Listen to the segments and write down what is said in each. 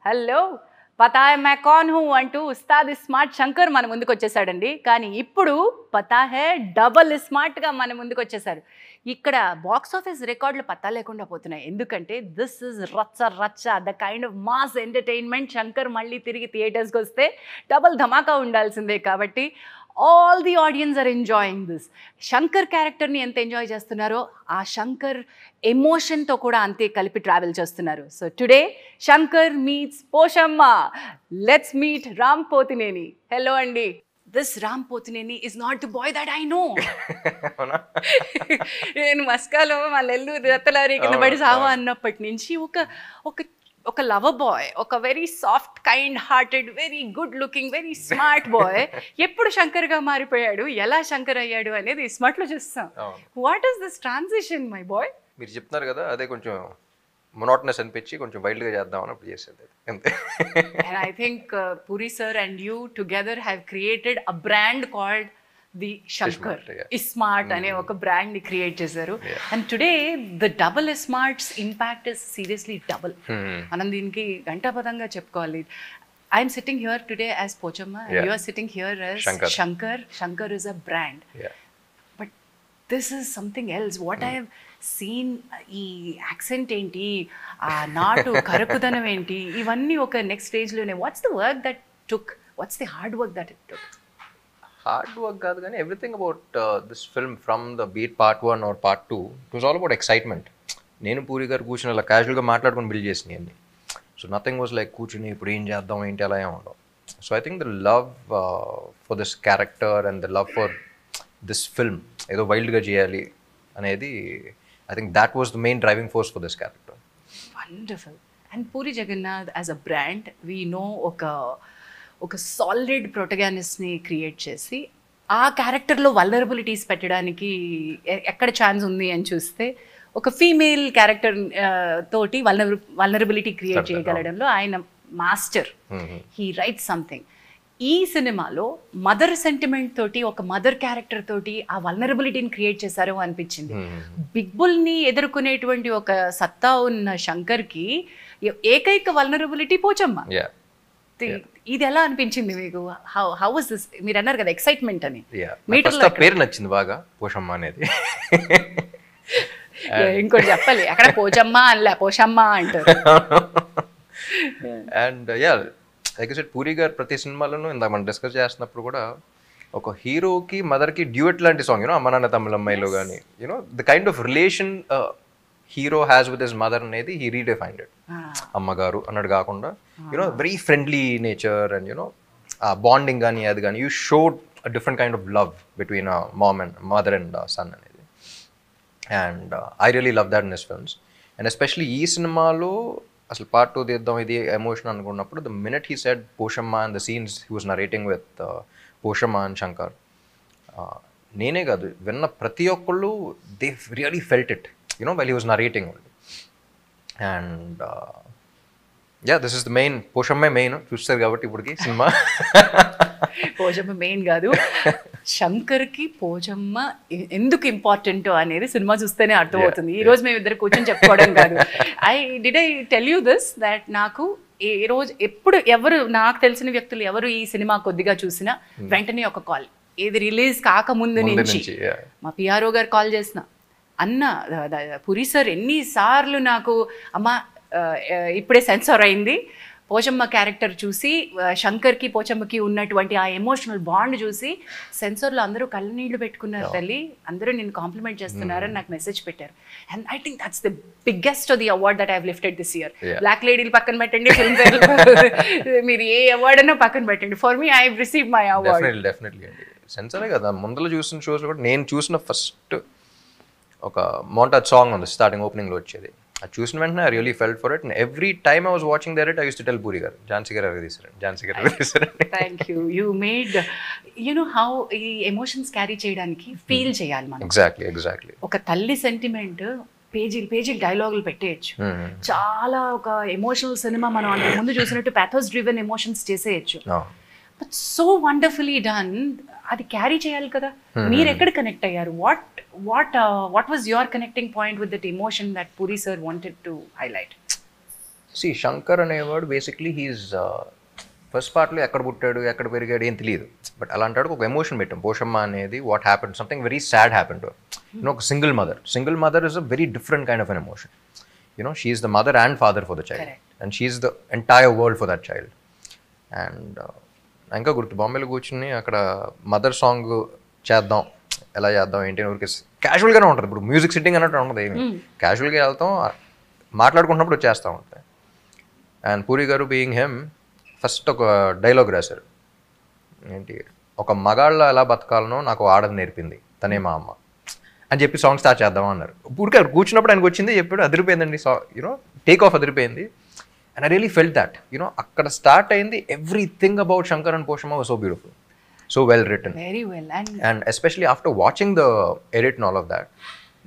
Hello పతా high मैं कौन हूं అంటూ ఉస్తాద్ స్మార్ట్ శంకర్ మన ముందుకు వచ్చేసాడండి. కానీ ఇప్పుడు పతా హై డబుల్ స్మార్ట్గా మన ముందుకు వచ్చేసారు. ఇక్కడ బాక్స్ ఆఫీస్ రికార్డులు పత్తా లేకుండా పోతున్నాయి. ఎందుకంటే దిస్ ఇస్ రచ్చ రచ్చ the kind of mass entertainment. Shankar మళ్ళీ తిరిగి థియేటర్స్కి వస్తే డబుల్ ధమాకా ఉండాల్సిందే. కాబట్టి all the audience are enjoying this. Shankar క్యారెక్టర్ని ఎంత ఎంజాయ్ చేస్తున్నారో ఆ శంకర్ ఎమోషన్తో కూడా అంతే కలిపి ట్రావెల్ చేస్తున్నారు. So today Shankar meets Poshamma. Let's meet Ram Pothineni. Hello అండి. This Ram Pothineni is not the boy that I know. నేను మస్కాలో మా నెల్లూరు రత్తలారి కింద పడి సావా అన్నప్పటి నుంచి ఒక లవర్ బాయ్, ఒక very soft kind hearted, very good looking, very smart boy ఎప్పుడు శంకర్గా మారిపోయాడు, ఎలా శంకర్ అయ్యాడు అనేది స్మార్ట్లో చూస్తాం. What is this transition my boy? మీరు చెప్తున్నారు కదా, అదే కొంచెం మొనోటనస్ అనిపించి కొంచెం వైల్డ్గా చేద్దామని అప్పుడు చేసేది అంతే. And I think Puri sir and you together have created a brand called the Shankar. ISMART అనే ఒక బ్రాండ్ ని క్రియేట్ చేశారు. And today the double ISMART's ఇంపాక్ట్ ఇస్ సీరియస్లీ డబుల్. మనం దీనికి గంటాపదంగా చెప్పుకోవాలి. I'm sitting here today as Pochamma, you are sitting here as Shankar. Shankar is a brand. But this is something else. What I have seen, ఈ accent ఏంటి, ఆ నాటు కరకుదనం ఏంటి, ఇవన్నీ ఒక నెక్స్ట్ స్టేజ్లోనే. What's the work that took? What's the hard work that it took? Hard work కాదు కానీ everything about this film from the beat part 1 or part 2 it was all about excitement. నేను పూరి గారు కూర్చుని అలా క్యాజువల్గా మాట్లాడుకుని బిల్డ్ చేసినాయి అన్ని. సో నథింగ్ వాజ్ లైక్ కూర్చుని ఇప్పుడు ఏం చేద్దాం ఏంటి అలా ఏం ఉండవు. So I think the love for this character and the love for this film, ఏదో వైల్డ్గా చేయాలి అనేది, I think that was the main driving force for this character. Wonderful. And PuriJagannadh as a brand, we know ఒక solid ప్రొటగానిస్ట్ని create చేసి ఆ క్యారెక్టర్లో vulnerabilities పెట్టడానికి ఎక్కడ chance ఉంది అని చూస్తే ఒక ఫీమేల్ క్యారెక్టర్ తోటి వల్నరబిలిటీ క్రియేట్ చేయగలడంలో ఆయన మాస్టర్. He write something. ఈ సినిమాలో మదర్ సెంటిమెంట్ తోటి, ఒక మదర్ క్యారెక్టర్ తోటి ఆ వల్నరబిలిటీని క్రియేట్ చేశారు అనిపించింది. బిగ్ బుల్ని ఎదుర్కొనేటువంటి ఒక సత్తా ఉన్న శంకర్కి ఏకైక వల్నరబిలిటీ పోచమ్మ. ఇది ఎలా అనిపించింది మీకు? How was this? మీరు అన్నారు కదా ఎక్సైట్మెంట్ అని. పేరు నచ్చింది బాగా, పోషమ్మ అనేది. ఇంకోటి చెప్పాలి, అక్కడ పోచమ్మ అనలే, పోషమ్మ అంటారు. And like I said, puri గారు ప్రతి సినిమాలోనూ ఇందాక మనం డిస్కస్ చేస్తున్నప్పుడు కూడా ఒక హీరోకి మదర్కి డ్యూయట్ లాంటి సాంగ్, యూనో అమ్మ నాన్న తమిళమ్మాయిలో కానీ, you know the kind of relation hero has with his mother అనేది హీ రీడిఫైన్డ్ ఇట్. అమ్మగారు అన్నట్టు కాకుండా you know very friendly nature and you know bonding కానీ అది కానీ, you showed a different kind of love between mom and mother and son అనేది. And I really love that in his films. And especially ఈ సినిమాలో అసలు పార్ట్ 2 తీద్దాం ఇది emotion అనుకున్నప్పుడు, the minute he said Poshamma and the scenes he was narrating with Poshamma and Shankar, నేనే కాదు విన్న ప్రతి ఒక్కళ్ళు they really felt it, you know while he was narrating. And this is the main, పోషమ్మే మెయిన్ చూస్తారు కాబట్టి ఇప్పటికి సినిమా. పోచమ్మ మెయిన్ కాదు, శంకర్కి పోచమ్మ ఎందుకు ఇంపార్టెంట్ అనేది సినిమా చూస్తేనే అర్థమవుతుంది. ఈ రోజు మేము ఇద్దరు కూర్చొని చెప్పుకోవడం కాదు. I tell you this that నాకు ఏ రోజు ఎప్పుడు ఎవరు నాకు తెలిసిన వ్యక్తులు ఎవరు ఈ సినిమా కొద్దిగా చూసినా వెంటనే ఒక కాల్, ఏది రిలీజ్ కాకముందు నుంచి మా పిఆర్ఓ గారు కాల్ చేసిన, అన్న పురి సార్ ఎన్నిసార్లు నాకు అమ్మ ఇప్పుడే సెన్సార్ అయింది, పోచమ్మ క్యారెక్టర్ చూసి శంకర్కి పోచమ్మకి ఉన్నటువంటి ఆ ఎమోషనల్ బాండ్ చూసి సెన్సార్లో అందరూ కళ్ళనీళ్ళు పెట్టుకున్నారు తల్లి, అందరూ నేను కాంప్లిమెంట్ చేస్తున్నారని నాకు మెసేజ్ పెట్టారు. And I think that's the biggest the award that I have lifted this year. Black లేడీలు పక్కన పెట్టండి, ఫిల్మ్ ఫేర్ మీరు ఏ అవార్డ్ అన్నా పక్కన పెట్టండి, for me I have received my award. Definitely అండి. సెన్సారే కదా, ముందర చూసిన షోస్ కూడా నేను చూసిన ఫస్ట్ ఒక మోంటాజ్ సాంగ్ ఉంది స్టార్టింగ్ ఓపెనింగ్లో వచ్చేది, అది చూసిన వెంటనే I really felt for it. Every time I was watching that I use to tell Puri garu, Jhansi garu ఎవరు తీసారండి, ఝాన్సీ గారు ఎవరు తీసారండి. Thank you. You made you know how ఈ ఎమోషన్స్ క్యారీ చేయడానికి ఫీల్ చేయాలి మనం. ఎగ్జాక్ట్లీ. ఒక తల్లి సెంటిమెంట్ పేజీలు డైలాగులు పెట్టేయచ్చు, చాలా ఒక ఎమోషనల్ సినిమా మనం అంతకు ముందు చూసినట్టు పాథోస్ డ్రివెన్ ఎమోషన్స్ చేసేయచ్చు. But so wonderfully done. అది క్యారీ చేయాలి కదా. మీరు ఎక్కడ కనెక్ట్ అయ్యారు? What was your connecting point with that emotion that puri sir wanted to highlight? Shankar అనేవాడు బేసిక్లీ హీస్ ఫస్ట్ పార్ట్లో ఎక్కడ పుట్టాడు ఎక్కడ పెరిగాడు ఏం తెలియదు. బట్ అలాంటి ఒక ఎమోషన్ పెట్టాం. పోషమ్మ అనేది what happened, something very sad happened to ఒక single mother is a very different kind of an emotion. She is the mother and father for the child and she is the entire world for that child. And ఇంకా గుర్తు బాంబేలో కూర్చుని అక్కడ mother song చేద్దాం, ఎలా చేద్దాం ఏంటి ఊరికి క్యాజువల్గానే ఉంటుంది. ఇప్పుడు మ్యూజిక్ సిట్టింగ్ అన్నట్టు ఉంటుంది, ఏమి క్యాజువల్గా వెళ్తాం, మాట్లాడుకుంటున్నప్పుడు వచ్చేస్తూ ఉంటాయి. అండ్ పూరి గారు బీయింగ్ హెమ్ ఫస్ట్ ఒక డైలాగ్ రాశారు, ఏంటి, ఒక మగాళ్ళ ఎలా బతకాలనో నాకు ఆడది నేర్పింది తనే మా అమ్మ అని చెప్పి సాంగ్ స్టార్ట్ చేద్దాం అన్నారు. పూరి గారు కూర్చున్నప్పుడు ఆయనకు వచ్చింది చెప్పాడు, అదిరిపోయిందండి, టేక్ ఆఫ్ అదిరిపోయింది. And I really felt that అక్కడ స్టార్ట్ అయింది. Everything about Shankar and Poshamma was so beautiful, so well written. Very well. And especially after watching the edit and all of that,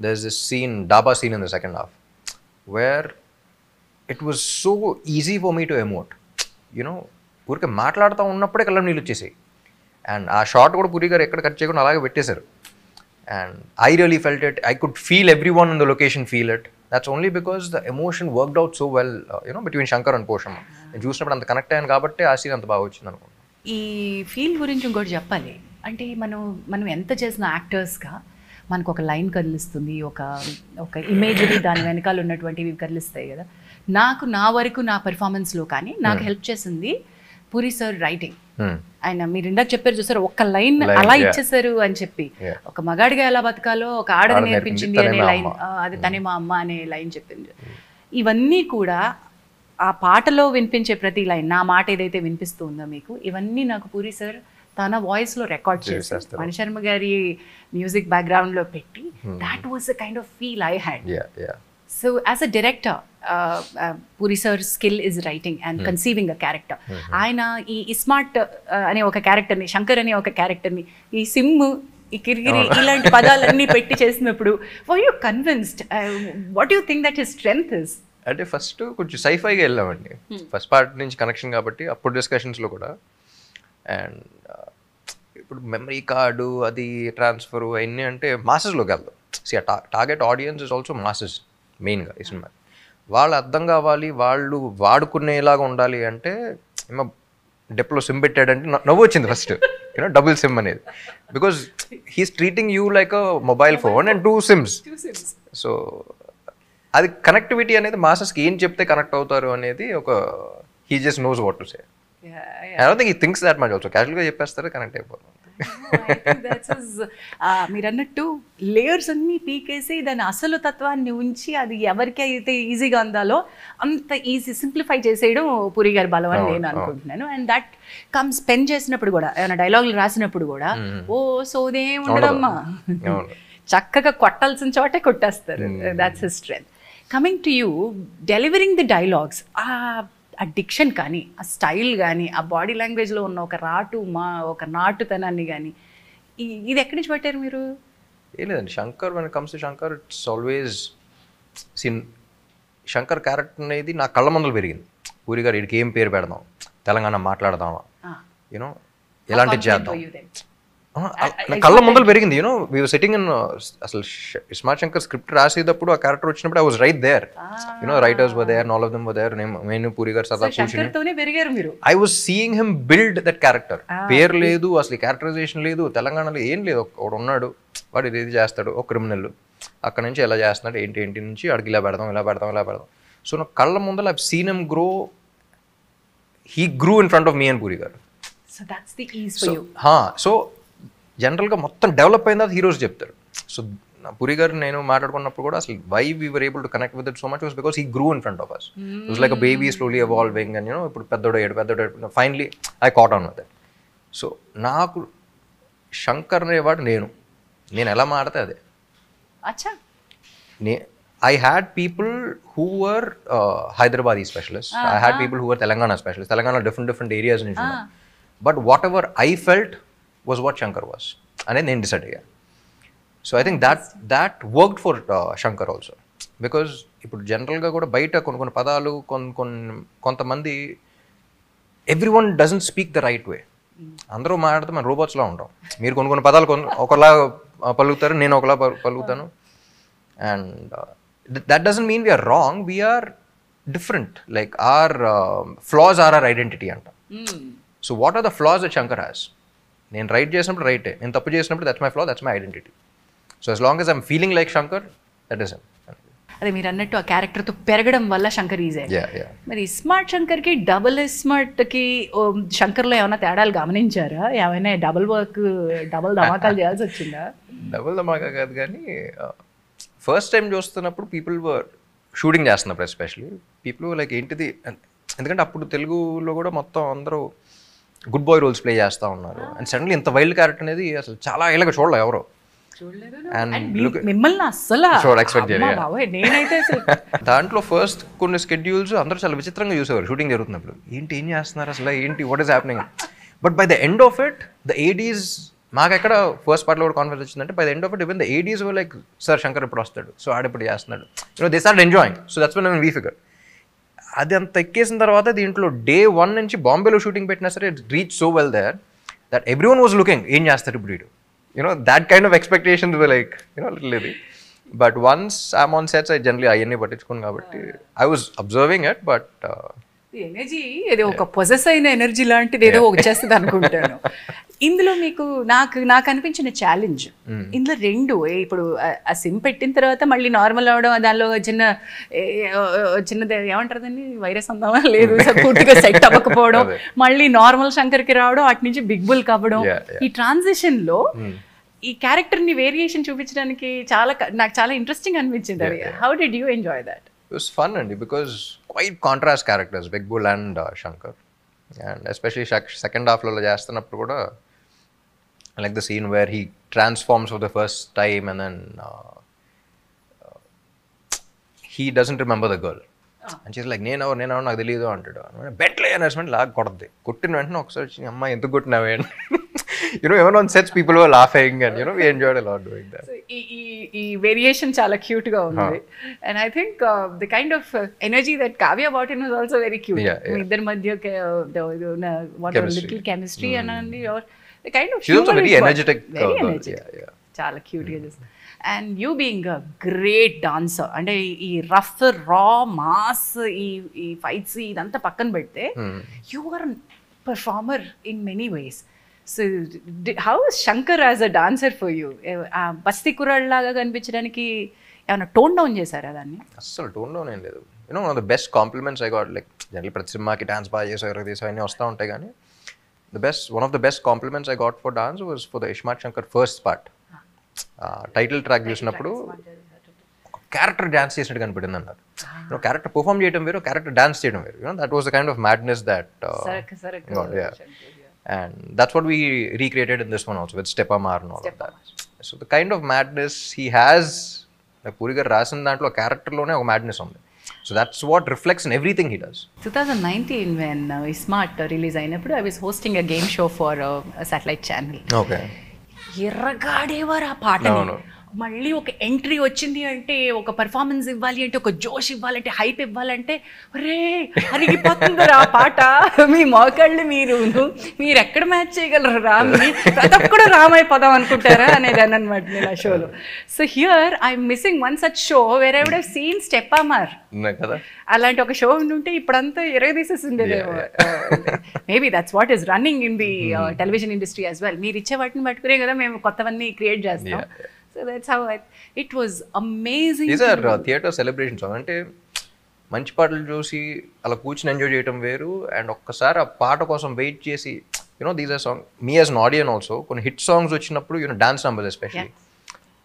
there's this scene, Daba scene in the second half, where it was so easy for me to emote. ఊరికే మాట్లాడుతూ ఉన్నప్పుడే కళ్ళ నీళ్ళు వచ్చేసాయి. And ఆ short కూడా పూరి గారు ఎక్కడ కట్ చేయకుండా అలాగే పెట్టేశారు. And I really felt it. I could feel every one in the location feel it. That's only because the emotion worked out so well between Shankar and Poshamma. నేను చూసినప్పుడు అంత కనెక్ట్ అయ్యాను కాబట్టి ఆ సీన్ అంత బాగా వచ్చింది అనుకుంటున్నాను. ఈ ఫీల్ గురించి ఇంకోటి చెప్పాలి అంటే, మనం ఎంత చేసిన యాక్టర్స్గా మనకు ఒక లైన్ కదిలిస్తుంది, ఒక ఇమేజరీ దాని వెనకాల ఉన్నటువంటివి కదిలిస్తాయి కదా. నా వరకు నా పెర్ఫార్మెన్స్లో కానీ నాకు హెల్ప్ చేసింది పూరి సార్ రైటింగ్. ఆయన మీరు ఇందాక చెప్పారు చూసారు, ఒక్క లైన్ అలా ఇచ్చేసారు అని చెప్పి, ఒక మగాడిగా ఎలా బతకాలో ఒక ఆడది నేర్పించింది అనే లైన్, అది తనే మా అమ్మ అనే లైన్ చెప్పింది. ఇవన్నీ కూడా ఆ పాటలో వినిపించే ప్రతి లైన్, నా మాట ఏదైతే వినిపిస్తూ ఉందో మీకు, ఇవన్నీ నాకు పూరి సార్ తన వాయిస్లో రికార్డ్ చేస్తారు, మణిశర్మ గారి మ్యూజిక్ బ్యాక్గ్రౌండ్లో పెట్టి. That was the kind of feel I had. So as a director, puri sir skill is writing and conceiving a character. ఆయన ఈ ఇస్మార్ట్ అనే ఒక క్యారెక్టర్ని, శంకర్ అనే ఒక క్యారెక్టర్ని, ఈ సిమ్, ఈ కిరిగిరి ఇలాంటి పదాలన్నీ పెట్టి చేసినప్పుడు, were you convinced? What you think that his strength is? అంటే ఫస్ట్ కొంచెం సైఫైగా వెళ్ళామండి, ఫస్ట్ పార్ట్ నుంచి కనెక్షన్ కాబట్టి అప్పుడు డిస్కషన్స్లో కూడా. అండ్ ఇప్పుడు మెమరీ కార్డు అది ట్రాన్స్ఫర్ అవన్నీ అంటే మాసెస్లోకి వెళ్దాం. Target audience is also masses మెయిన్గా ఈ సినిమా. వాళ్ళు అర్థం కావాలి, వాళ్ళు వాడుకునేలాగా ఉండాలి అంటే డెప్లో సిమ్ పెట్టాడంటే నవ్వు వచ్చింది ఫస్ట్, డబుల్ సిమ్ అనేది. Because he's treating you like a mobile phone and 2 sims. So అది కనెక్టివిటీ అనేది మాసెస్కి ఏం చెప్తే కనెక్ట్ అవుతారు అనేది ఒక he just knows what to say. I don't think he thinks that much also. క్యాజువల్గా చెప్పేస్తారు, కనెక్ట్ అయిపోతుంది. మీరు అన్నట్టు లేయర్స్ అన్నీ పీకేసి దాని అసలు తత్వాన్ని ఉంచి అది ఎవరికి అయితే ఈజీగా అందాలో అంత ఈజీ సింప్లిఫై చేసేయడం పూరి గారి బలం అని నేను అనుకుంటున్నాను. అండ్ దట్ కమ్స్ పెన్ చేసినప్పుడు కూడా, ఏమైనా డైలాగులు రాసినప్పుడు కూడా ఓ సోదే ఉండదమ్మా, చక్కగా కొట్టాల్సిన చోటే కొట్టేస్తారు. That's his strength. Coming to you, delivering the dialogues, ఆ డిక్షన్ కానీ, ఆ స్టైల్ కానీ, ఆ బాడీ లాంగ్వేజ్లో ఉన్న ఒక నాటుతనాన్ని కానీ, ఇది ఎక్కడి నుంచి పట్టారు మీరు? ఏం లేదండి, Shankar when comes to Shankar it's always Shankar character అనేది నా కళ్ళ ముందలు పెరిగింది. పూరి గారు వీడికి ఏం పేరు పెడదాం, తెలంగాణ మాట్లాడదామా, ఎలాంటి చేద్దాం, కళ్ళ ముందలు పెరిగింది. వీ వర్ సిట్టింగ్ ఇన్, అసలు ఇస్మార్ట్ శంకర్ స్క్రిప్ట్ రాసేటప్పుడు ఆ క్యారెక్టర్ వచ్చినప్పుడు I was right there. Writers were there, all of them were there. నేను పూరి గారు సదా కూర్చుని I was seeing him build that character. పేరు లేదు, అసలు క్యారెక్టరైజేషన్ లేదు, తెలంగాణలో ఏం లేదు. ఒకడు ఉన్నాడు, వాడు ఇది చేస్తాడు, ఒక క్రిమినల్, అక్కడ నుంచి ఎలా చేస్తున్నాడు, ఏంటి నుంచి అడిగి ఇలా పెడదాం. సో నా కళ్ళ ముందర I seen him grow. He grew in front of me and puri గారు. సో జనరల్గా మొత్తం డెవలప్ అయిన తర్వాత హీరోస్ చెప్తారు. సో పూరి గారు నేను మాట్లాడుకున్నప్పుడు కూడా అసలు why we were able to connect with it so much was because he grew in front of us. It was like a baby slowly evolving and ఇప్పుడు పెద్దోడు finally I caught on with it. So నాకు శంకర్ అనేవాడు నేను ఎలా మాడితే అదే. I had people who were Hyderabadi specialists. I had people who were Telangana specialists. Telangana different areas in India. But whatever I felt was what Shankar was. And then decided again. So I think that worked for Shankar also. Because ఇప్పుడు జనరల్గా కూడా బయట కొన్ని పదాలు కొంతమంది everyone doesn't speak the right way. అందరూ మాట్లాడితే మన రోబోట్స్లో ఉంటాం. మీరు కొన్ని పదాలు ఒకలా పలుకుతారు, నేను ఒకలా పలుకుతాను. And that doesn't mean we are wrong. We are different. Like our flaws are our identity anta. So what are the flaws that Shankar has? నేను రైట్ చేసినప్పుడు రైటే, నేను తప్పు చేసినప్పుడు that's my flaw, that's my identity. So as long as I'm feeling like Shankar, that is him. అదే మీరు అన్నట్టు ఆ క్యారెక్టర్తో పెరగడం వల్ల శంకర్ ఈజీ. మరి స్మార్ట్ శంకర్కి డబుల్ స్మార్ట్కి శంకర్లో ఏమైనా తేడాలు గమనించారా? ఏమైనా డబుల్ వర్క్, డబుల్ ధమాకాలు చేయాల్సి వచ్చిందా? డబుల్ ధమాకా కాదు కానీ ఫస్ట్ టైం చూస్తున్నప్పుడు పీపుల్ వర్ షూటింగ్ చేస్తున్నప్పుడు ఎస్పెషలీ పీపుల్ లైక్ ఏంటిది, ఎందుకంటే అప్పుడు తెలుగులో కూడా మొత్తం అందరూ గుడ్ బాయ్ రోల్స్ ప్లే చేస్తూ ఉన్నారు. అండ్ సడన్లీ ఇంత వైల్డ్ క్యారెక్టర్ అనేది అసలు చాలా ఏళ్ళగా చూడలేదు ఎవరో. మిమ్మల్ని అస్సలు నేనైతే దాంట్లో ఫస్ట్ కొన్ని స్కెడ్యూల్స్ అందరూ చాలా విచిత్రంగా చూసేవారు షూటింగ్ జరుగుతున్నప్పుడు. ఏం చేస్తున్నారు అసలు, ఏంటి, what is happening. But by the end of it the Aedes, మాకు ఎక్కడ ఫస్ట్ పార్ట్లో కూడా కాన్ఫిడెన్స్ వచ్చిందంటే by the end of it even the Aedes were like sir Shankar ఇప్పుడు వస్తాడు, సో ఆడిప్పుడు చేస్తున్నాడు, they start enjoying. So that's when we figure. అది అంత ఎక్కేసిన తర్వాత దీంట్లో డే 1 నుంచి బాంబేలో షూటింగ్ పెట్టినా సరే it reach so well there that everyone was looking ఏం చేస్తారు ఇప్పుడు వీడు, that kind of expectations were like, little heavy. But once I'm on sets, I generally అవన్నీ పట్టించుకోను కాబట్టి I was observing it, but energy ఏదో ఒక పొజెస్ అయిన ఎనర్జీ లాంటిది ఏదో వచ్చేస్తుంది అనుకుంటాను. ఇందులో మీకు నాకు అనిపించిన ఛాలెంజ్ ఇందులో 2, ఇప్పుడు ఆ సిమ్ పెట్టిన తర్వాత మళ్ళీ నార్మల్ అవడం, దానిలో చిన్నది ఏమంటారు దాన్ని, వైరస్ అందామా లేదు, పూర్తిగా సెట్ అవ్వకపోవడం, మళ్ళీ నార్మల్ శంకర్కి రావడం, అటు నుంచి బిగ్ బుల్ అవ్వడం. ఈ ట్రాన్సిషన్ లో ఈ క్యారెక్టర్ ని వేరియేషన్ చూపించడానికి నాకు చాలా ఇంట్రెస్టింగ్ అనిపించింది. అది how did you enjoy that? It was fun అండి, because quite contrast characters, Big Bull and Shankar, and especially second half లో చేస్తున్నప్పుడు కూడా I like the scene where he transforms for the first time and then he doesn't remember the girl and she's like నేను నాకు తెలియదు అంటాడు. బెట్లే అనర్స్మెంట్ లాగా కొడద్ది, కొట్టిన వెంటనే ఒకసారి అమ్మాయి ఎందుకు కొట్టినావే అని even on sets people were laughing and we enjoyed a lot doing that. So ఈ వేరియేషన్ చాలా క్యూట్ గా ఉంది. And I think the kind of energy that Kavya brought in was also very cute. మీ ఇద్దరి మధ్య what a little chemistry and or the kind of she's also very energetic. చాలా cute గా చేస్తుంది. And you being a great dancer, అంటే ఈ rough రా mass ఈ fights ఇదంతా పక్కన పెడితే you are a performer in many ways. So how is Shankar as a dancer for you? బస్తీ కుర్రాడ్ లాగా కనిపించడానికి ఏమైనా టోన్ డౌన్ చేశారా దాన్ని? అస్సలు టోన్ డౌన్ ఏం లేదు. One of the best compliments I got, like general ప్రతి సినిమాకి డాన్స్ బాగా చేసారు తీసారు అన్నీ వస్తూ ఉంటాయి, కానీ one of the best compliments I got for dance was for the iSmart Shankar first part. Title track చూసినప్పుడు క్యారెక్టర్ డాన్స్ చేసినట్టు కనిపడింది అన్నారు. క్యారెక్టర్ పర్ఫామ్ చేయడం వేరు, క్యారెక్టర్ డాన్స్ చేయడం వేరు. That was the kind of madness that and that's what we recreated in this one also with Stepamar and all of that. So the kind of madness he has, like Puri garu rasin dantlo character lone oka madness undi. So that's what reflects in everything he does. 2019 when ISMART release ayinappudu I was hosting a game show for a satellite channel. Okay. ఎర్రగాడేవారు ఆ పాటని. మళ్ళీ ఒక entry వచ్చింది అంటే, ఒక performance ఇవ్వాలి అంటే, ఒక జోష్ ఇవ్వాలంటే, హైప్ ఇవ్వాలంటే, రే అరిగిపోతుందిరా ఆ పాట, మీ మోకాళ్ళు మీరు ఎక్కడ మ్యాచ్ చేయగలరు రామ్ని, ప్రతి ఒక్కడు రామ్ అయిపోదాం అనుకుంటారా అనేది అనమాట నేను ఆ షోలో. So here I'm missing one such show where I would have seen స్టెపామార్. అలాంటి ఒక షో ఉంటే ఇప్పుడంతా ఎరగదీసేసిండేదేమో. Maybe that's what is running in the television industry as well. మీరు ఇచ్చే వాటిని పట్టుకునే కదా మేము కొత్తవన్నీ క్రియేట్ చేస్తాం. So that's how it was amazing. These are theatre celebrations. అంటే మంచి పాటలు చూసి అలా కూర్చుని ఎంజాయ్ చేయడం వేరు, అండ్ ఒక్కసారి ఆ పాట కోసం వెయిట్ చేసి these are song me as an audience also కొన్ని హిట్ సాంగ్స్ వచ్చినప్పుడు డాన్స్ నంబర్స్ ఎస్పెషల్లీ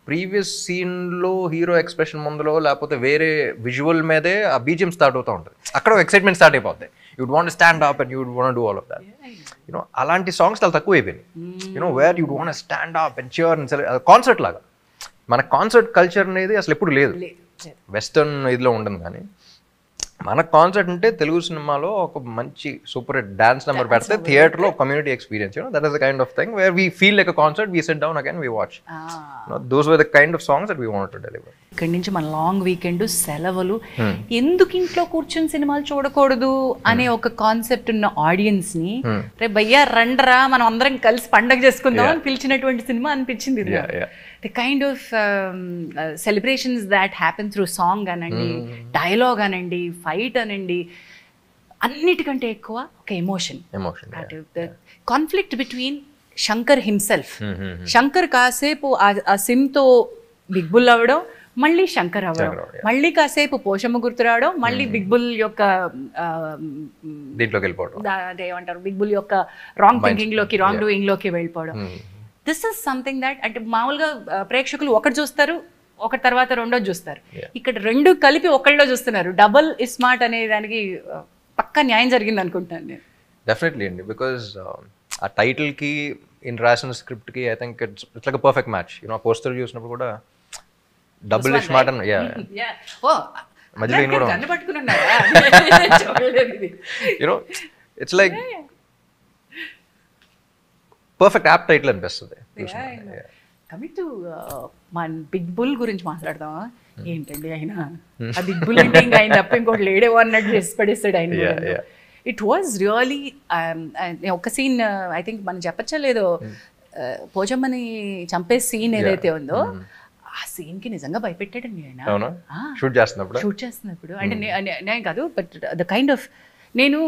ప్రీవియస్ సీన్లో హీరో ఎక్స్ప్రెషన్ ముందులో లేకపోతే వేరే విజువల్ మీదే ఆ బీజిఎం స్టార్ట్ అవుతూ ఉంటుంది, అక్కడ ఎక్సైట్మెంట్ స్టార్ట్ అయిపోతుంది. You would want stand up and you would want do all of that. అలాంటి సాంగ్స్ చాలా తక్కువ అయిపోయినాయి. Where you want stand up and cheer and concert లాగా. మన కాన్సర్ట్ కల్చర్ అనేది అసలు ఎప్పుడు లేదు, వెస్టర్న్ ఇదిలో ఉండదు. కానీ మన కాన్సర్ట్ అంటే తెలుగు సినిమాలో ఒక మంచి సూపర్ హిట్ డాన్స్ నెంబర్ పెడితే థియేటర్లో community experience, that is the kind of thing where we feel like a concert, we SIT down again we watch. Those were the kind of songs that we wanted to deliver. ఇక్కడి నుంచి మన long weekend సెలవులు, ఎందుకు ఇంట్లో కూర్చొని సినిమాలు చూడకూడదు అనే ఒక కాన్సెప్ట్ ఉన్న ఆడియన్స్ ని రే భయ్యా రండ్రా మనం అందరం కలిసి పండగ చేసుకుందాం అని పిలిచినటువంటి సినిమా అనిపించింది. The kind of celebrations that happen through song అనండి, డైలాగ్ అనండి, ఫైట్ అనండి, అన్నిటికంటే ఎక్కువ ఒక emotion. Conflict between Shankar himself. Shankar కాసేపు ఆ సిమ్తో బిగ్ బుల్ అవ్వడం, మళ్ళీ శంకర్ అవ్వడం, మళ్ళీ కాసేపు పోషమ్మ గుర్తు రావడం, మళ్ళీ బిగ్ బుల్ యొక్క దీంట్లోకి వెళ్ళిపోవడం, అదేమంటారు, బిగ్ బుల్ యొక్క రాంగ్ థింకింగ్ లోకి, రాంగ్ డూయింగ్ లోకి వెళ్ళిపోవడం. దిస్ ఇస్ సంథింగ్ దట్, అంటే మామూలుగా ప్రేక్షకులు ఒకటి చూస్తారు, ఒకటి తర్వాత రెండోది చూస్తారు. ఇక్కడ రెండు కలిపి ఒకళ్ళలో చూస్తున్నారు. డబుల్ ఇస్మార్ట్ అనే దానికి పక్కా న్యాయం జరిగింది అనుకుంటున్నాను నేను. డెఫినెట్లీ అండి, బికాజ్ ఆ టైటిల్కి ఇన్ రాసిన స్క్రిప్ట్కి I think it's like a perfect match. You know ఆ పోస్టర్ చూసినప్పుడు కూడా డబుల్ ఇస్మార్ట్ అని మధ్యలో you know it's like perfect apt title అనిపిస్తుంది. కమింగ్ టు మన బిగ్ బుల్ గురించి మాట్లాడదామా? ఏంటండి ఆయన ఆ బిగ్ బుల్ అంటే ఇంకా ఆయన తప్ప ఇంకోటి లేడేవో అన్నట్టు చేసి పడేస్తాడు ఆయన. ఇట్ వాజ్ రియలీ ఒక సీన్ ఐ థింక్ మనం చెప్పచ్చా లేదో, పోచమ్మని చంపే సీన్ ఏదైతే ఉందో ఆ సీన్కి నిజంగా భయపెట్టాడండి ఆయన షూట్ చేస్తున్నప్పుడు. అంటే నేను కాదు, బట్ ద కైండ్ ఆఫ్, నేను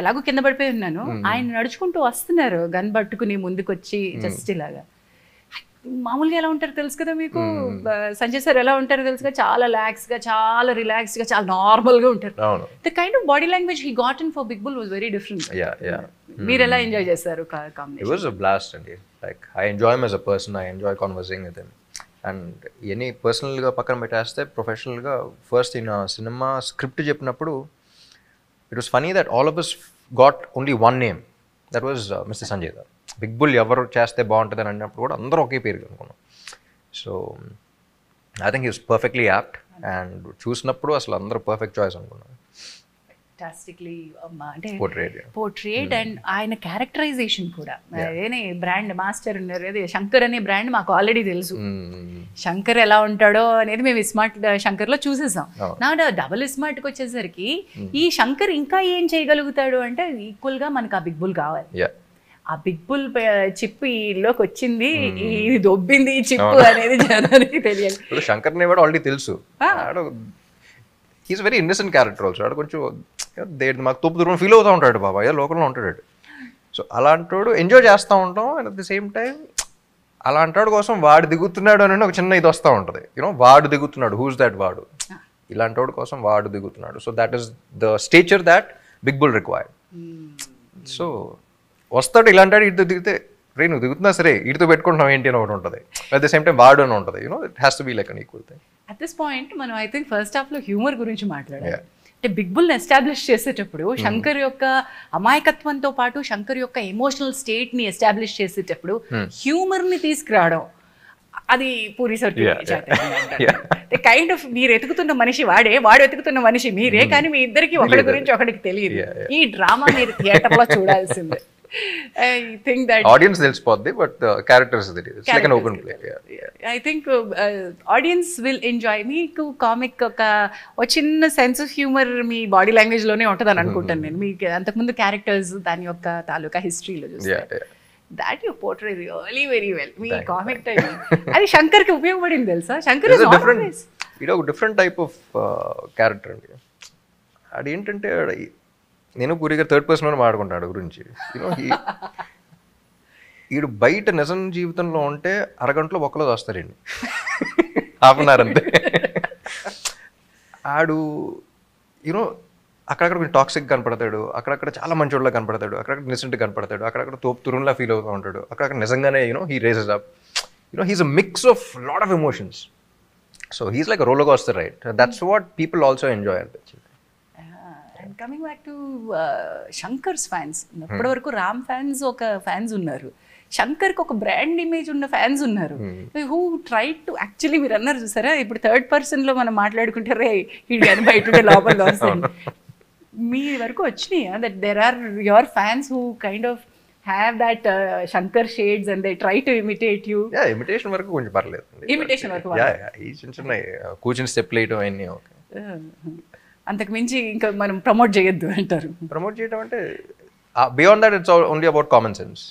ఎలాగో కింద పడిపోయి ఉన్నాను, ఆయన నడుచుకుంటూ వస్తున్నారు గన్ పట్టుకుని ముందుకు వచ్చి, జస్ట్ ఇలాగా. మామూలుగా ఎలా ఉంటారు తెలుసు కదా మీకు, సంజయ్ సార్ ఎలా ఉంటారో తెలుసు కదా, చాలా రిలాక్స్గా, చాలా రిలాక్స్గా, చాలా నార్మల్గా ఉంటారు. The kind of body language he got in for Big Bull was very different. మీరు ఎలా ఎంజాయ్ చేశారు combination? It was a blast అండి. Like I enjoy him as a person, I enjoy conversing with him. And any పర్సనల్గా పక్కన పెట్టేస్తే ప్రొఫెషనల్గా first ఈయన సినిమా స్క్రిప్ట్ చెప్పినప్పుడు it was funny that all of us got only one name, that was mister Sanjay garu. Big bull ఎవరు చేస్తే బాగుంటుంది అని అన్నప్పుడు కూడా అందరూ ఒకే పేరు అనుకున్నాం. So I think is perfectly apt, and చూసినప్పుడు అసలు అందరూ పర్ఫెక్ట్ చాయిస్ అనుకున్నాను. fantastically అంటే పోర్ట్రేట్ అండ్ ఆయన క్యారెక్టరైజేషన్ కూడా. అదేనే బ్రాండ్ మాస్టర్ ఉన్నారు, అదే శంకర్ అనే బ్రాండ్ మాకు ఆల్రెడీ తెలుసు. శంకర్ ఎలా ఉంటాడో అనేది మేము ఇస్మార్ట్ శంకర్లో చూసేసాం. నా డబుల్ ఇస్మార్ట్కి వచ్చేసరికి ఈ శంకర్ ఇంకా ఏం చేయగలుగుతాడు అంటే ఈక్వల్గా మనకు ఆ బిగ్ బుల్ కావాలి. ఆ బిగ్ బుల్ చిప్ ఈలోకి వచ్చింది, ఇది దొబ్బింది ఈ చిప్ అనేది జనానికి తెలియాలి. శంకర్ని కూడా ఆల్రెడీ తెలుసు. He's very innocent character also. ఆడు కొంచెం మాకు తోపు దూరం ఫీల్ అవుతూ ఉంటాడు, బాబా ఏదో లోకల్లో ఉంటాడు. సో అలాంటోడు ఎంజాయ్ చేస్తూ ఉంటాం. And at the same time అలాంటోడు కోసం వాడు దిగుతున్నాడు అని ఒక చిన్న ఇది వస్తూ ఉంటుంది. యూనో వాడు దిగుతున్నాడు, హూస్ దాట్ వాడు, ఇలాంటోడు కోసం వాడు దిగుతున్నాడు. So that is the stature that big bull required. So వస్తాడు ఇలాంటాడు, ఇటుతో దిగితే రే నువ్వు దిగుతున్నా సరే ఇటుతో పెట్టుకుంటున్నావు ఏంటి అని ఒకటి ఉంటుంది. అట్ ద సేమ్ టైం వాడు అని ఉంటుంది. You know it has to be like an equal thing. At this point మనం ఐ థింక్ ఫస్ట్ హాఫ్లో హ్యూమర్ గురించి మాట్లాడాలి. అంటే బిగ్ బుల్ని ఎస్టాబ్లిష్ చేసేటప్పుడు శంకర్ యొక్క అమాయకత్వంతో పాటు శంకర్ యొక్క ఎమోషనల్ స్టేట్ని ఎస్టాబ్లిష్ చేసేటప్పుడు హ్యూమర్ని తీసుకురావడం, అది పూరి సర్టిఫికేట్ కైండ్ ఆఫ్. మీరు ఎతుకుతున్న మనిషి వాడే, వాడు ఎతుకుతున్న మనిషి మీరే, కానీ మీ ఇద్దరికి ఒకటి గురించి ఒకటికి తెలియదు. ఈ డ్రామా మీరు థియేటర్లో చూడాల్సిందే. I think that audience తెలిసిపోద్ది, but characters it's like an open play. I think audience will enjoy. మీకు కామిక్ ఒక చిన్న sense of humour me body language లోనే ఉంటుందని అనుకుంటాను నేను. మీకు అంతకుముందు క్యారెక్టర్స్ దాని యొక్క తాలూకా హిస్టరీలో చూస్తే that you portray really very well. Me comic time అది శంకర్ కి ఉపయోగపడింది తెలుసా? శంకర్ ఇస్ ఆల్వేస్ ఇది ఒక డిఫరెంట్ టైప్ ఆఫ్ క్యారెక్టర్ అండి. అదేంటంటే నేను పూరిగా థర్డ్ పర్సన్ మాట్లాడుకుంటాడు గురించి. యూనో ఈడు బయట నిజం జీవితంలో ఉంటే అరగంటలో ఒక్కలో వస్తారండి, హాఫ్ అన్ అవర్ అంతే. ఆడు యూనో అక్కడక్కడ కొంచెం టాక్సిక్ కనపడతాడు, అక్కడక్కడ చాలా మంచోళ్ళ కనపడతాడు, అక్కడక్కడ నిజెంట్ కనపడతాడు, అక్కడక్కడ తోపు తురుంలా ఫీల్ అవుతూ ఉంటాడు, అక్కడక్కడ నిజంగానే you know he raises up. You know he's a mix of lot of emotions. So he's like roller coaster ride. That's what people also enjoy అనిపించింది. Coming back to Shankar's fans, ఇప్పటి వరకు రామ్ ఫ్యాన్స్ ఒక ఫ్యాన్స్ ఉన్నారు, శంకర్కి ఒక బ్రాండ్ ఇమేజ్ ఉన్న fans ఉన్నారు. Who try to actually మీరు అన్నారు చూసారా, ఇప్పుడు థర్డ్ పర్సన్లో మనం మాట్లాడుకుంటే రే ఇది కానీ బయట లోపల వస్తుంది. మీ వరకు వచ్చినాయా that there are your fans who kind of have that Shankar shades and they try to imitate you? Imitation వరకు కొంచెం పర్లేదు. ఇమిటేషన్ వరకు చిన్న చిన్న కూర్చుని స్టెప్ వేయడం అన్నీ ఓకే, అంతకు మించి ఇంకా మనం ప్రమోట్ చేయొద్దు అంటారు. ప్రమోట్ చేయడం అంటే beyond that it's only about common sense.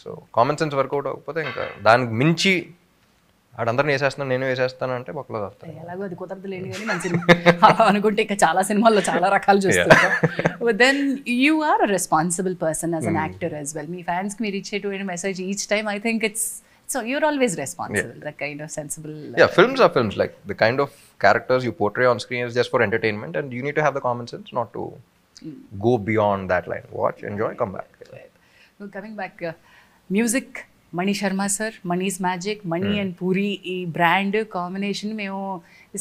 So common sense work out అవ్వకపోతే ఇంకా దానికి మించి ఆడందరిని వేసేస్తాను నేను వేసేస్తాను అంటే ఒకలో వస్తాను. ఎలాగో అది కుదరదులేండి కానీ మన సినిమా అలా అనుకుంటే ఇంకా చాలా సినిమాల్లో చాలా రకాలు చూస్తుంటాం. Then you are a responsible person as an actor as well. మీ ఫ్యాన్స్కి మీరు ఇచ్చేటువంటి message each time I think it's so you're always responsible. The kind of sensible films are films. Like the kind of characters you portray on screen is just for entertainment, and you need to have the common sense not to go beyond that line. Watch, enjoy, come back. So coming back, music, Mani Sharma sir, Mani's Magic, Mani and Puri ఈ brand combination మేము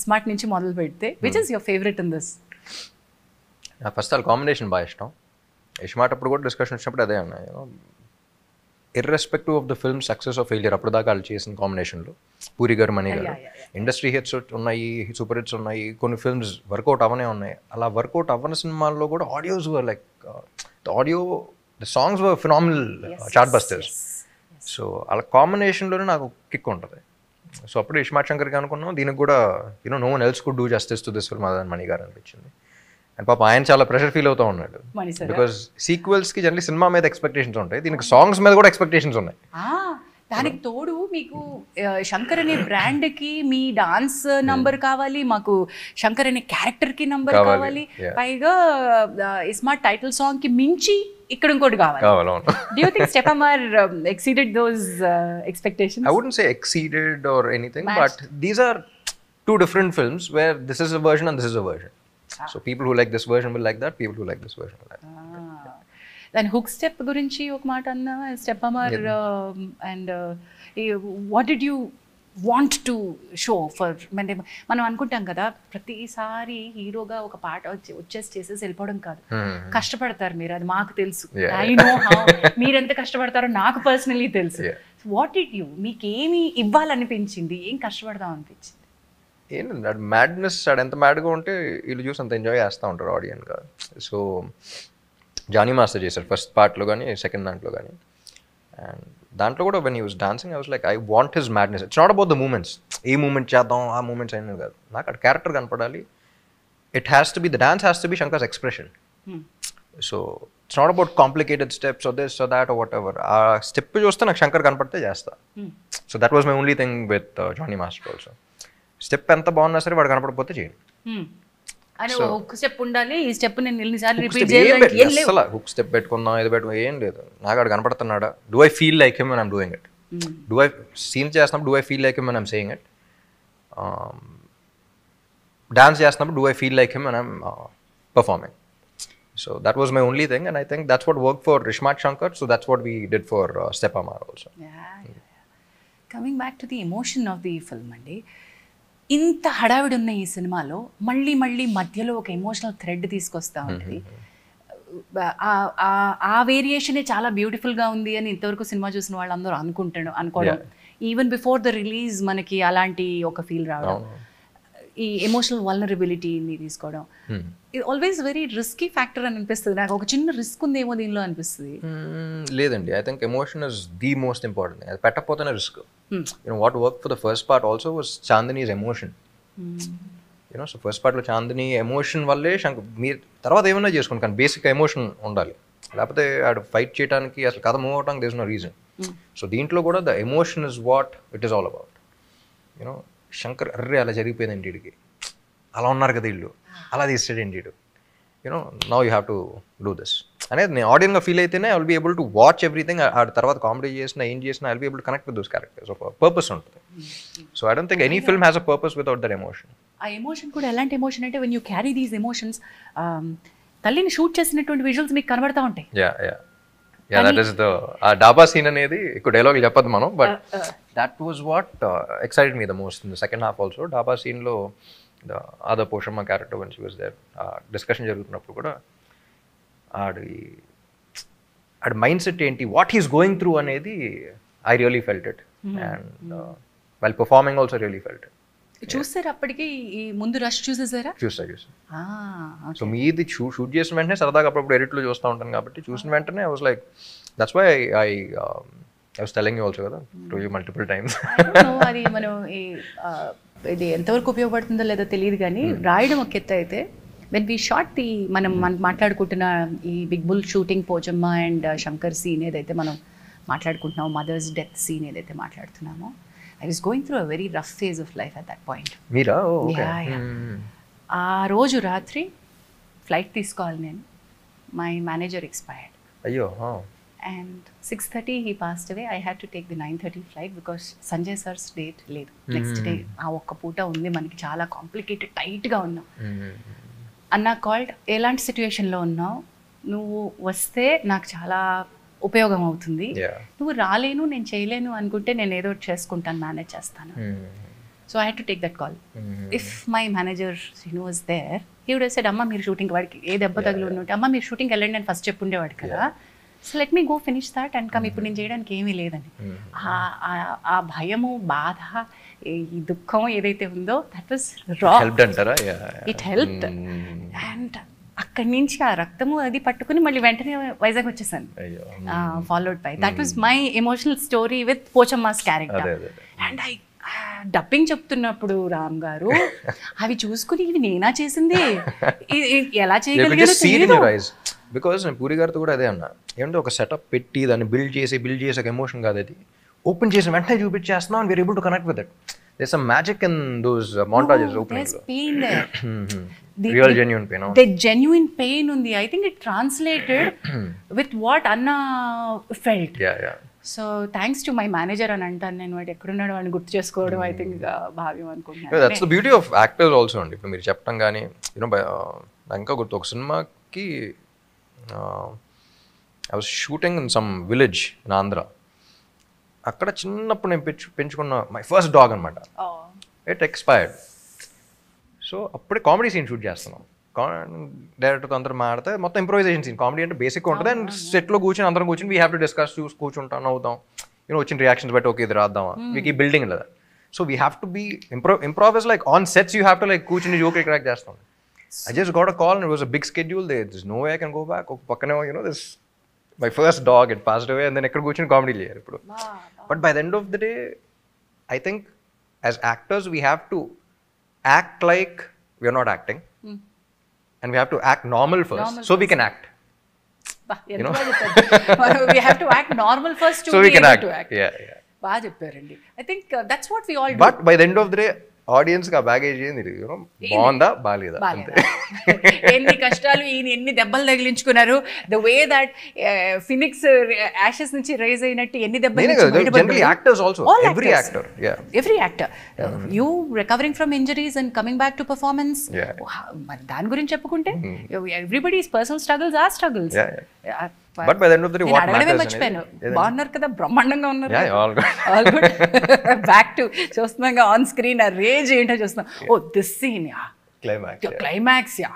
smart నుంచి మొదలు పెడితే which is your favourite in this? నాకు first all combination బాగా ఇష్టం. Smart అప్పుడు కూడా డిస్కషన్ వచ్చినప్పుడు అదే అన్నా, irrespective of the film success of failure అప్పుడు దాకా వాళ్ళు చేసిన కాంబినేషన్లో పూరి గారు మణి గారు ఇండస్ట్రీ హిట్స్ ఉన్నాయి, సూపర్ హిట్స్ ఉన్నాయి, కొన్ని ఫిల్మ్స్ వర్కౌట్ అవ్వనే ఉన్నాయి. అలా వర్కౌట్ అవ్వని సినిమాల్లో కూడా audios were like the songs were phenomenal chart busters. So అలా కాంబినేషన్లోనే నాకు కిక్ ఉంటుంది. సో అప్పుడు ఇస్మార్ట్ శంకర్కి అనుకున్నాం, దీనికి కూడా no one else could do justice to this film అదని మణి గారు అనిపించింది. అండ్ పాప ఆయన చాలా ప్రెషర్ ఫీల్ అవుతూ ఉన్నాడు, బికాస్ సీక్వెల్స్కి జనరల్లీ సినిమా మీద ఎక్స్పెక్టేషన్స్ ఉంటాయి, దీనికి సాంగ్స్ మీద కూడా ఎక్స్పెక్టేషన్స్ ఉన్నాయి. దానికి తోడు మీకు శంకర్ అనే బ్రాండ్కి మీ డాన్స్ నంబర్ కావాలి, మాకు శంకర్ అనే క్యారెక్టర్కి నంబర్ కావాలి, పైగా ఇస్మార్ట్ టైటిల్ సాంగ్కి మించి ఇక్కడ ఇంకోటి కావాలి. Do you think Steppamar exceeded those expectations? I wouldn't say exceeded or anything, but these are two different films where this is a version and this is a version. So people who like this version will like that, people who like this version will like that. Then hook step గురించి ఒక మాట అన్నా, Steppamar and what did you want to show for? అంటే మనం అనుకుంటాం కదా ప్రతిసారి హీరోగా ఒక పాట వచ్చేసి చేసేసి వెళ్ళిపోవడం కాదు, కష్టపడతారు మీరు, అది మాకు తెలుసు. ఐ నో హౌ మీరు ఎంత కష్టపడతారో నాకు పర్సనలీ తెలుసు. వాట్ డిడ్ యూ, మీకు ఏమి ఇవ్వాలనిపించింది, ఏం కష్టపడదాం అనిపించింది? ఏంటంటే అది మ్యాడ్నెస్, అది ఎంత మ్యాడ్గా ఉంటే వీళ్ళు చూసి అంత ఎంజాయ్ చేస్తూ ఉంటారు ఆడియన్గా. సో జానీ మాస్టర్ చేశారు ఫస్ట్ పార్ట్లో కానీ సెకండ్ దాంట్లో కానీ, అండ్ దాంట్లో కూడా when he was dancing I was like I want his madness. It's not about the moments, ఏ మూమెంట్ చేద్దాం ఆ మూమెంట్స్ అయినా కాదు, నాకు అక్కడ క్యారెక్టర్ కనపడాలి. It has to be, the dance has to be Shankar's expression. So it's not about complicated steps or this or that or whatever. ఆ step చూస్తే నాకు శంకర్ కనపడితే చేస్తా. So that was my only thing with Jani master also. Step ఎంత బాగున్నా సరే వాడు కనపడకపోతే చేయండి. హుక్ స్టెప్ ఉండాలి, ఈ స్టెప్ నేను ఎన్నిసార్లు రిపీట్ చేయాలి, అసలు హుక్ స్టెప్ పెట్టుకుందాం ఇది పెట్టుకుందాం ఏం లేదు. నాకు వాడు కనపడుతున్నాడా, do I feel like him and I'm doing it, do I scene చేస్తున్నప్పుడు do I feel like him and I'm saying it, dance చేస్తున్నప్పుడు do I feel like him and I'm performing. So that was my only thing, and I think that's what worked for Ismaart Shankar, so that's what we did for Steppamar also. Coming back to the emotion of the film అండి, ఇంత హడావిడి ఉన్న ఈ సినిమాలో మళ్ళీ మళ్ళీ మధ్యలో ఒక ఎమోషనల్ థ్రెడ్ తీసుకొస్తా ఉంటుంది. ఆ వేరియేషనే చాలా బ్యూటిఫుల్గా ఉంది అని ఇంతవరకు సినిమా చూసిన వాళ్ళందరూ అనుకోవడం, ఈవెన్ బిఫోర్ ద రిలీజ్ మనకి అలాంటి ఒక ఫీల్ రావడం, ఈ ఎమోషనల్ వల్నరబిలిటీని తీసుకోవడం, ఇది ఆల్వేస్ వెరీ రిస్కీ ఫ్యాక్టర్ అని అనిపిస్తుంది నాకు. ఒక చిన్న రిస్క్ ఉందేమో దీనిలో అనిపిస్తుంది. లేదండి, I think emotion is the most important. అది పెట్టకపోతేనే risk. What work for the first part also was Chandini's emotion. So first పార్ట్లో చాందిని ఎమోషన్ వల్లే మీరు తర్వాత ఏమన్నా చేసుకోండి, కానీ బేసిక్ ఎమోషన్ ఉండాలి, లేకపోతే ఆడు ఫైట్ చేయడానికి అసలు కథ మూవ్ అవడానికి there is no reason. So దీంట్లో కూడా the emotion is what it is all about. Shankar అర్రే అలా జరిగిపోయిందండి వీడికి, అలా ఉన్నారు కదా వీళ్ళు, అలా తీస్తాడండి వీడు, now you have to do this అనేది నేను ఆడియన్గా ఫీల్ అయితేనే I will be able to watch everything. ఆ తర్వాత కామెడీ చేసినా ఏం చేసినా I will be able to connect with those characters. ఒక పర్పస్ ఉంటుంది. So I don't think any film has a purpose without that emotion. ఆ emotion కూడా ఎలాంటి ఎమోషన్ అంటే when you carry these emotions, తల్లిని షూట్ చేసినటువంటి విజువల్స్ మీకు కనబడతా ఉంటాయి. That is the dhaba scene అనేది ఎక్కువ డైలాగ్ చెప్పదు మనం, but that was what excited me the most in the second half also. Dhaba సీన్లో ద అదర్ పోర్షన్ మా character one she was there, discussion జరుగుతున్నప్పుడు కూడా ఆడి మైండ్ సెట్ ఏంటి, వాట్ హీస్ గోయింగ్ త్రూ అనేది I really felt it, and while performing also really felt it. చూసారు అప్పటికి ఈ ముందు రష్ చూసేసారా? చూసా. సో మీది షూట్ చేసిన వెంటనే సరదాగా అప్పుడప్పుడు ఎడిట్లో చూస్తూ ఉంటాను కాబట్టి చూసిన వెంటనే I was like that's why I was telling you also కదా టు యూ మల్టిపుల్ టైమ్స్. అది మనం ఇది ఎంతవరకు ఉపయోగపడుతుందో లేదో తెలియదు కానీ రాయడం ఒక ఎత్తు అయితే వెన్ వీ షాట్ ది మనం మాట్లాడుకుంటున్న ఈ big bull shooting Pochamma and Shankar scene ఏదైతే మనం మాట్లాడుకుంటున్నామో, మదర్స్ డెత్ సీన్ ఏదైతే మాట్లాడుతున్నామో, I was going through a very rough phase of life at that point. Meera? Okay. ఆ రోజు రాత్రి ఫ్లైట్ తీసుకోవాలి నేను. My manager expired. అయ్యో. And 6:30 he passed away. I had to take the 9:30 flight because Sanjay sir's date లేదు. Next day ఆ ఒక్క పూట ఉంది మనకి, చాలా కాంప్లికేటెడ్ టైట్గా ఉన్నాం. అన్న కాల్డ్, ఎలాంటి సిచ్యువేషన్లో ఉన్నావు, నువ్వు వస్తే నాకు చాలా ఉపయోగం అవుతుంది, నువ్వు రాలేను నేను చేయలేను అనుకుంటే నేను ఏదో చేసుకుంటాను, మేనేజ్ చేస్తాను. So I had to take that call. If my manager was there, he would have said, అమ్మ మీరు షూటింగ్, వాడికి ఏ దెబ్బ తగిలి ఉంటే అమ్మ మీరు షూటింగ్కి వెళ్ళండి అని ఫస్ట్ చెప్పుండేవాడు కదా. So let me go finish that and come, ఇప్పుడు నేను చేయడానికి ఏమీ లేదని. ఆ భయము, బాధ, ఈ దుఃఖం ఏదైతే ఉందో దట్ వాస్ రా. It helped. అండ్ అక్కడి నుంచి ఆ రక్తము అది పట్టుకుని మళ్ళీ వెంటనే వైజాగ్ వచ్చేసాను. Followed by that was my emotional story with Pochamma's character. And I dubbing చెప్తున్నప్పుడు రామ్ గారు అవి చూసుకుని ఇవి నేనా చేసింది, ఎలా చేయగలిగాను. బికాస్ నేను పూరి గారితో కూడా అదే అన్నా, ఏమంటే ఒక సెటప్ పెట్టి దాన్ని బిల్డ్ చేసి ఒక ఎమోషన్ కాదు, అది ఓపెన్ చేసి వెంటనే చూపించేస్తున్నాం and we are able to connect with it. There's some magic in those montages opening. There's pain there. Real genuine pain. The genuine pain undi. I think it translated with what Anna felt. Yeah. So thanks to my manager and antan nenu vaadu ekkudunnadu ani gurtu chesukodam, I think bhavim anukuntunna. That's the beauty of actors also andi. Ippudu meer cheptam gaani, nanka gurtu oka cinema ki I was shooting in some village in Andhra. అక్కడ చిన్నప్పుడు నేను పెంచుకున్న my first dog అనమాట. It expired. So అప్పుడే comedy scene shoot చేస్తున్నాం. డైరెక్టర్తో అందరూ మాడితే మొత్తం improvisation scene. Comedy అంటే బేసిక్గా ఉంటుంది. అండ్ సెట్లో కూర్చొని అందరం కూర్చొని వీ హ్యావ్ టు డిస్కస్, చూసి కూర్చుంటాం, అవుతాం, వచ్చిన రియాక్షన్స్ బట్టి ఓకే ఇది రాద్దామా, మీకు ఈ బిల్డింగ్ లేదా. So we have to be improvise like on sets you have to like కూర్చుని జోక్ క్రాక్ చేస్తాం. I just got a call and it was a big schedule, there is no way I can go back. ఒక పక్కనే this my first dog, it passed away, and then ఎక్కడ కూర్చొని comedy చేయాలి ఇప్పుడు. But by the end of the day, I think as actors we have to act like we are not acting, and we have to act normal first, so we can act. We have to act normal first to so be we can able act. to act. Yeah. బాగా చెప్పారండి. I think that's what we all do. But by the end of the day, audience కి ఆ baggage ఏంది, బాగుందా బాలేదా అంతే. ఎన్ని కష్టాలు, ఈయన ఎన్ని దెబ్బలు తగిలించుకున్నారు, the way that phoenix ashes నుంచి రైజ్ అయినట్టు ఎన్ని దెబ్బలు. Generally actors also, every actor you recovering from injuries and coming back to performance. మరి దాని గురించి చెప్పుకుంటే everybody's personal struggles are struggles. But by the end of the day what matters మర్చిపోయాను. బాగున్నారు కదా, బ్రహ్మాండంగా ఉన్నారు. All good. బ్యాక్ టు చూస్తున్నాం ఆన్ స్క్రీన్, ఆ రేంజ్ ఏంటో చూస్తున్నాం. Oh this scene, yeah climax, yeah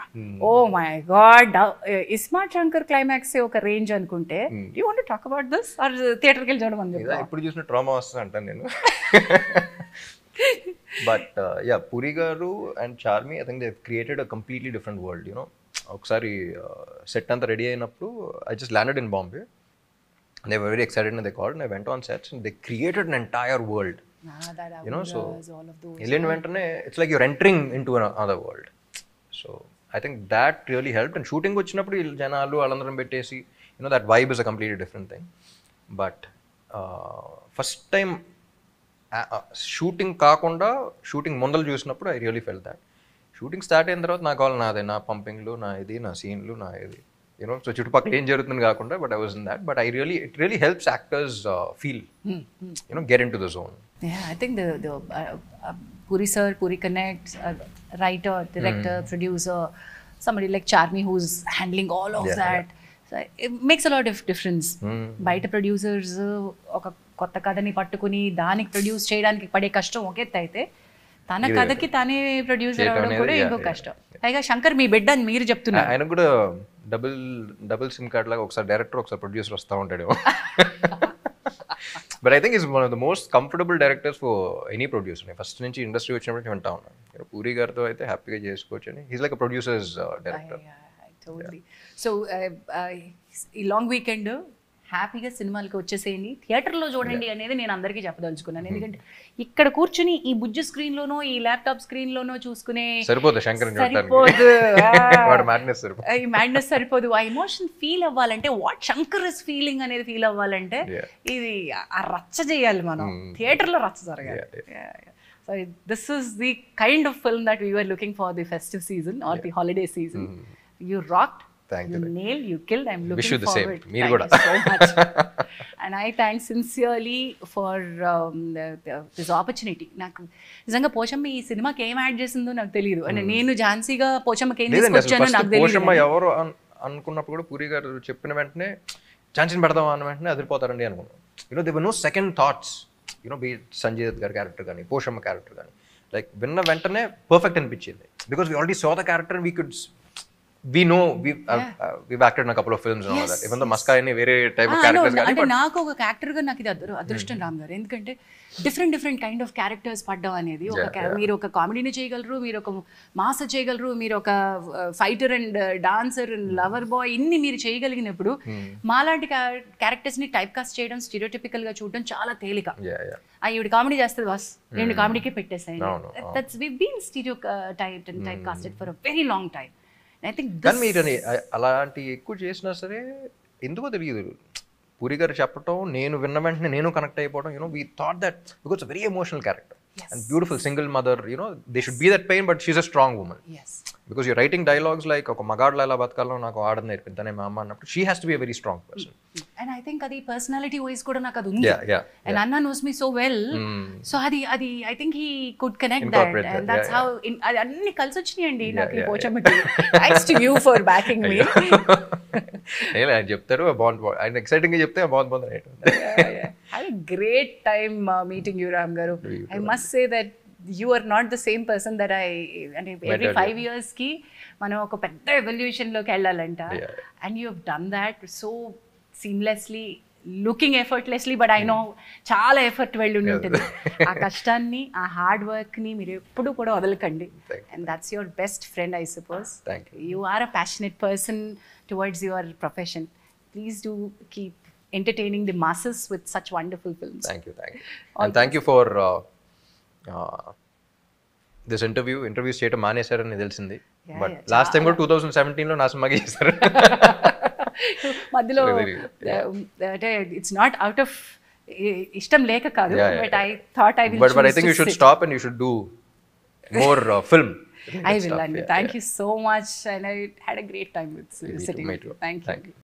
oh my god, iSmart Shankar climax ఒక రేంజ్ అనుకుంటే, you want to talk about this or థియేటర్కి వెళ్ళి చూడమని చెప్పి ఇప్పుడు చూసిన ట్రామా వస్తుంది అంటాను నేను. బట్ యా, పూరి గారు and Charmi, I think they created a completely different world. ఒకసారి సెట్ అంతా రెడీ అయినప్పుడు I just landed in Bombay. They were very excited and they called and I went on sets and they created an entire world. So alien ventane it's like you're entering into another world. So I think that really helped. And shooting vachinappudu janalu alandaram pettesi, that vibe is a completely different thing. But first time shooting kaakunda shooting mundalu chusinappudu I really felt that. Shooting start అయిన తర్వాత నా call నాదే, నా పంపింగ్లు, నా ఇది, నా సీన్లు, నా ఇది, సో చుట్టుపక్కల ఏం జరుగుతుంది కాకుండా. But I was in that. But it really helps actors feel, get in to the zone. I think the Puri sir, Puri connects, writer, director, producer, somebody like Charmi who's handling all of that. So it makes a lot of difference. బయట producers ఒక కొత్త కథని పట్టుకుని దానికి produce చేయడానికి పడే కష్టం ఒక ఎత్తు అయితే, తన కథకి తానే ప్రొడ్యూసర్ అవడం కూడా ఇంకో కష్టం. పైగా శంకర్ మీ బిడ్డ అని మీరు చెప్తున్నారు. ఆయన కూడా డబుల్ సిమ్ కార్డ్ లాగా ఒకసారి డైరెక్టర్ ఒకసారి ప్రొడ్యూసర్ వస్తూ ఉంటాడు. But I think is one of the most comfortable directors for any producer. First నుంచి ఇండస్ట్రీ వచ్చినప్పుడు వింటా ఉన్నాను. పూరి గారితో అయితే హ్యాపీగా చేసుకోవచ్చు అని. He's like producers director. So ఈ లాంగ్ వీకెండ్ హ్యాపీగా సినిమాలకి వచ్చేసేయండి, థియేటర్లో చూడండి అనేది నేను అందరికీ చెప్పదలుచుకున్నాను. ఎందుకంటే ఇక్కడ కూర్చుని ఈ బుజ్జు స్క్రీన్లోనో ఈ ల్యాప్టాప్ స్క్రీన్లోనో చూసుకునే సరిపోదు, ఈ మ్యాడ్నెస్ సరిపోదు. ఆ ఎమోషన్ ఫీల్ అవ్వాలంటే వాట్ శంకర్ ఇస్ ఫీలింగ్ అనేది ఫీల్ అవ్వాలంటే ఇది ఆ రచ్చ చేయాలి మనం, థియేటర్లో రచ్చ జరగాలి. So this is the kind of film that we were looking for the festive season or the holiday season. You rocked. Thank you. You nailed, you killed. I'm looking wish you the forward. same. Thank you so much. And I thank sincerely for this opportunity. నాకు నిజంగా పోషమ్మ ఈ సినిమాకి ఏం add చేసిందో నాకు తెలియదు. అంటే నేను ఝాన్సీగా పోషమ్మకి ఏం తీసుకొచ్చానో నాకు తెలియదు. పోషమ్మ ఎవరు అనుకున్నప్పుడు కూడా పూరి గారు చెప్పిన వెంటనే ఝాన్సీని పెడదాం అన్న వెంటనే అదిరిపోతారండి అనుకున్నాను. there were no second thoughts. బీ సంజయ్ దత్ గారి క్యారెక్టర్ కానీ పోషమ్మ క్యారెక్టర్ కానీ లైక్ విన్న వెంటనే పర్ఫెక్ట్ అనిపించింది. Because we already saw the character and we know we've acted in a couple of films and all that. Even though Maska any very type of characters gaani, but నాకు ఒక character గా నాకు ఇది అదృష్టం రామ్ గారు. ఎందుకంటే different kind of characters పడ్డం అనేది మీరు ఒక కామెడీని చేయగలరు, మీరు ఒక మాస్ చేయగలరు, మీరు ఒక fighter and dancer and lover boy ఇన్ని మీరు చేయగలిగినప్పుడు మాలాంటి క్యారెక్టర్స్ ని టైప్ కాస్ట్ చేయడం, స్టీరియోటిపికల్ గా చూడడం చాలా తేలిక. ఈవిడ కామెడీ చేస్తుంది బాస్, నేను కామెడీకే పెట్టేసాను. That's we been stereotyped and typecasted for a very long time. కానీ మీరు అలాంటి ఎక్కువ చేసినా సరే ఎందుకో తెలియదు, పూరి గారు చెప్పటం నేను విన్న వెంటనే నేను కనెక్ట్ అయిపోవడం. We thought that because very emotional character and beautiful single mother, they should be that pain but she's a strong woman. Because you writing dialogues like ఒక మగాడ్లో ఎలా బతకాలో నాకు ఆడ నేర్పింది మా అమ్మ అన్నప్పుడు she has to be a very strong person. And I think అది పర్సనాలిటీ వైజ్ కూడా నాకు అది ఉంది. అండ్ అన్న knows me so well, so అది I think he could connect that and that's how అది అన్ని కలిసి వచ్చినాయండి నాకు ఈ పోచమ్మకి. Thanks to you for backing me. ఆయన చెప్తారు బాగుంది, ఆయన ఎక్సైటింగ్ గా చెప్తే బాగుంది. Have a great time meeting you Ram garu. I must say that you are not the same person that and every 5 years ki మనం ఒక పెద్ద ఎవల్యూషన్ లోకి వెళ్ళాలంట. and you have done that so seamlessly, looking effortlessly, but I know చాలా effort వెళ్ళి ఉంటుంది. ఆ కష్టాన్ని, ఆ హార్డ్ వర్క్ ని మీరు ఎప్పుడు కూడా వదలకండి. and that's your best friend, I suppose. You are a passionate person towards your profession. Please do keep entertaining the masses with such wonderful films. Thank you and thank you for this interviews చేయడం మానేశారని తెలిసింది. But last time కూడా 2017 లో నా సినిమాకి చేశారు. మధ్యలో అంటే it's not out of ఇష్టం లేక కాదు, but I thought I will but I think you should stop and you should do more film. I will, and thank you so much, and I had a great time with sitting with you. Thank you.